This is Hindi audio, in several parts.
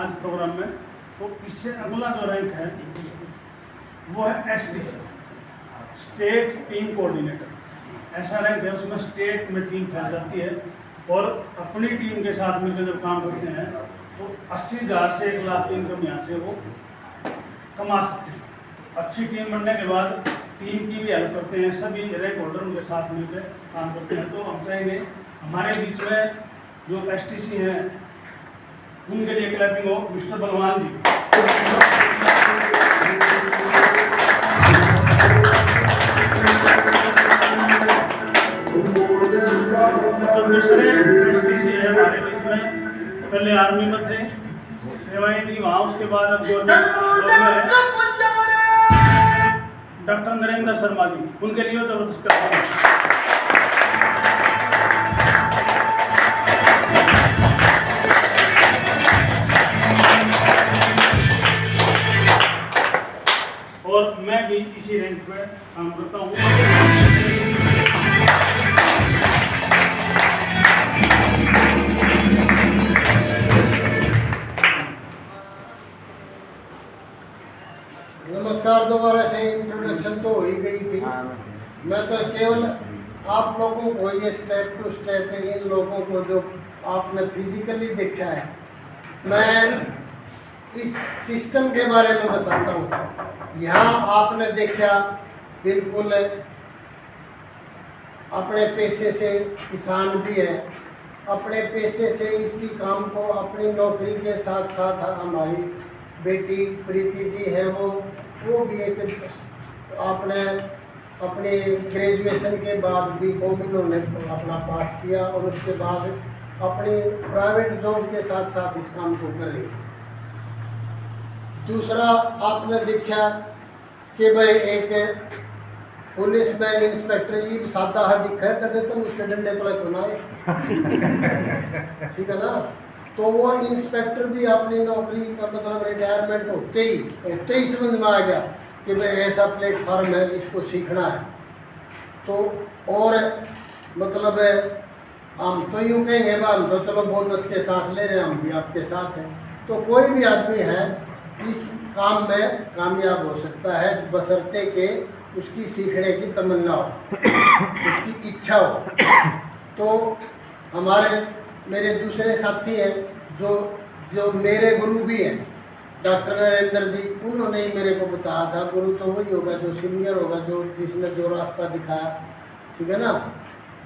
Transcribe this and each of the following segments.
आज प्रोग्राम में। तो इससे अगला जो रैंक है वो है STC, स्टेट टीम कोऑर्डिनेटर। ऐसा रैंक है उसमें स्टेट में टीम फैल जाती है और अपनी टीम के साथ मिलकर जब काम करते हैं तो 80,000 से 1 लाख की इनकम यहाँ से वो कमा सकते हैं। अच्छी टीम बनने के बाद टीम की भी हेल्प करते हैं, सभी रैंक होल्डर उनके साथ मिलकर काम करते हैं। तो हम चाहेंगे हमारे बीच में जो STC हैं उनके लिए क्लैपिंग हो। मिस्टर बलवान जी। तो दूसरे STC है हमारे बीच में, पहले आर्मी में थे, सेवाएं दी वहाँ, उसके बाद अब जो डॉक्टर नरेंद्र शर्मा जी, उनके लिए जबरदस्त करते हैं। और मैं भी इसी रैंक पे काम करता हूँ। नमस्कार। दोबारा से इंट्रोडक्शन तो हो ही गई थी। मैं तो केवल आप लोगों को ये स्टेप टू स्टेप इन लोगों को जो आपने फिजिकली देखा है, मैं इस सिस्टम के बारे में बताता हूँ। यहाँ आपने देखा बिल्कुल अपने पैसे से किसान भी है, अपने पैसे से इसी काम को अपनी नौकरी के साथ साथ हमारी बेटी प्रीति जी है वो भी एक आपने अपने ग्रेजुएशन के बाद B.Com इन्होंने अपना पास किया और उसके बाद अपनी प्राइवेट जॉब के साथ साथ इस काम को कर रही है। दूसरा आपने देखा कि भाई एक पुलिस में इंस्पेक्टर जी सादा है दिखा है कहते तुम उसके डंडे तलक बनाए, ठीक है ना। तो वो इंस्पेक्टर भी अपनी नौकरी का मतलब रिटायरमेंट होते ही समझ में आ गया कि भाई ऐसा प्लेटफॉर्म है, इसको सीखना है। तो और मतलब हम तो यूँ कहेंगे हम तो चलो बोनस के सांस ले रहे हैं, हम भी आपके साथ हैं। तो कोई भी आदमी है इस काम में कामयाब हो सकता है बशर्ते कि उसकी सीखने की तमन्ना हो, उसकी इच्छा हो। तो हमारे मेरे दूसरे साथी हैं जो मेरे गुरु भी हैं, डॉक्टर नरेंद्र जी, उन्होंने ही मेरे को बताया था। गुरु तो वही होगा जो सीनियर होगा, जो जिसने जो रास्ता दिखाया, ठीक है ना।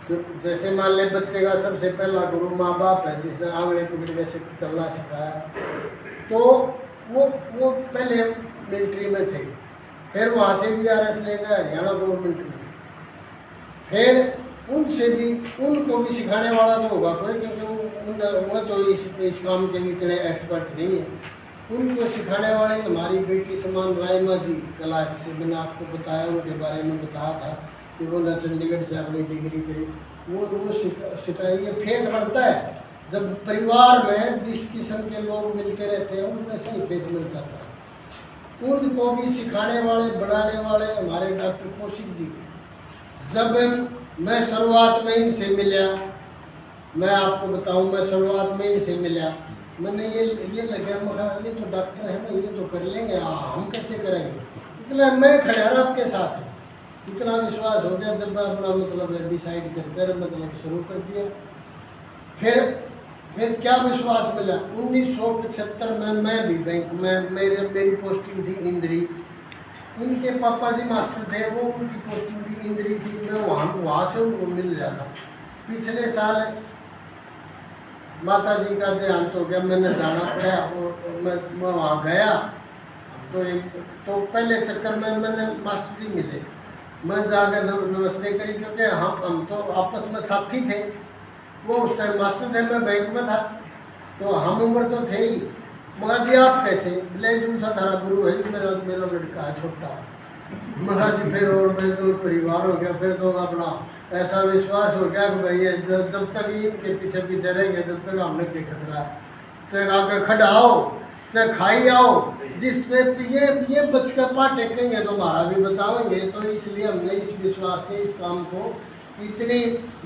जो जैसे मान ले बच्चे का सबसे पहला गुरु माँ बाप है, जिसने आंगड़े पकड़ के चलना सिखाया। तो वो पहले मिलिट्री में थे, फिर वहाँ से VRS ले गए हरियाणा गवर्नमेंट में, फिर उनसे भी उनको भी सिखाने वाला तो होगा कोई, क्योंकि वो तो इस काम के भी इतने एक्सपर्ट नहीं है। उनको सिखाने वाले हमारी बेटी समान रायमा जी कला से, मैंने आपको बताया, उनके बारे में बताया था कि वो न चंडीगढ़ से अपनी डिग्री करी, वो सिखाएंगे। फेथ बढ़ता है जब परिवार में जिस किस्म के लोग मिलते रहते हैं, उनको ऐसा ही फेथ मिल जाता है। उनको भी सिखाने वाले बढ़ाने वाले हमारे डॉक्टर कौशिक जी। जब मैं शुरुआत में इनसे मिला, मैं आपको बताऊं, मैं शुरुआत में इनसे मिला, मैंने ये लगा मगर ये तो डॉक्टर है भाई, ये तो कर लेंगे, हम कैसे करेंगे। इसलिए मैं खड़ा रहा आपके साथ, इतना विश्वास हो गया। जब मैं अपना मतलब डिसाइड कर मतलब शुरू कर दिया, फिर क्या विश्वास मिला। 1975 में मैं भी बैंक में मेरी पोस्टिंग थी इंद्री। इनके पापा जी मास्टर थे, वो उनकी पोस्टिंग भी इंद्री थी। मैं वहाँ से उनको मिल जाता। पिछले साल माता जी का देहांत हो गया, मैंने जाना पड़ा, मैं वहाँ गया। तो पहले चक्कर में मैंने मास्टर जी मिले, मैं जाकर नमस्ते करी, क्योंकि हम तो आपस में साथी थे। वो उस टाइम मास्टर थे, मैं बैंक में था, तो हम उम्र तो थे ही। मगा जी आप कैसे? बोले जो सा थारा गुरु है, मेरा लड़का है छोटा। मगा जी फिर और मैं तो परिवार हो गया, फिर तो अपना ऐसा विश्वास हो गया कि भाई जब तक इनके पीछे पीछे रहेंगे तब तक हमने क्या खतरा, चाहे आगे खड़ाओ चाहे खाई आओ, जिसमें ये बच कर पाटे टेकेंगे तो हमारा भी बचाएंगे। तो इसलिए हमने इस विश्वास से इस काम को इतनी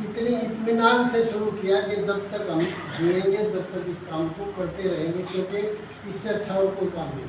इतनी इत्मीनान से शुरू किया कि जब तक हम जिएंगे, जब तक इस काम को करते रहेंगे, क्योंकि इससे अच्छा और कोई काम नहीं।